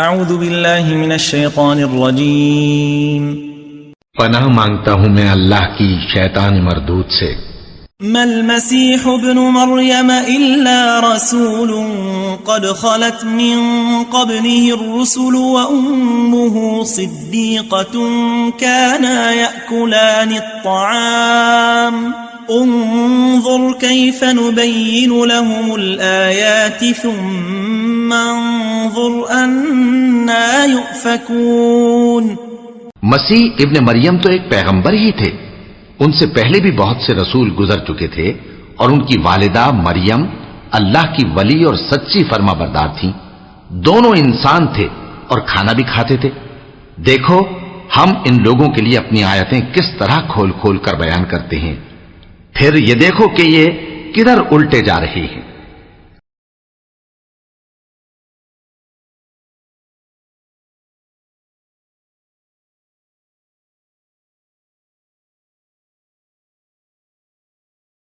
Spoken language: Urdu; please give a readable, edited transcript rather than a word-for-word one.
اعوذ باللہ من الشیطان الرجیم پناہ مانگتا ہوں میں اللہ کی شیطان مردود سے۔ ما المسیح ابن مریم الا رسول قد خلت من قبله الرسل وامه صدیقة كانا يأكلان الطعام انظر كيف نبين لهم الآيات ثم انظر أنا يؤفكون۔ مسیح ابن مریم تو ایک پیغمبر ہی تھے، ان سے پہلے بھی بہت سے رسول گزر چکے تھے، اور ان کی والدہ مریم اللہ کی ولی اور سچی فرما بردار تھیں۔ دونوں انسان تھے اور کھانا بھی کھاتے تھے۔ دیکھو ہم ان لوگوں کے لیے اپنی آیتیں کس طرح کھول کھول کر بیان کرتے ہیں، پھر یہ دیکھو کہ یہ کدھر الٹے جا رہے ہیں۔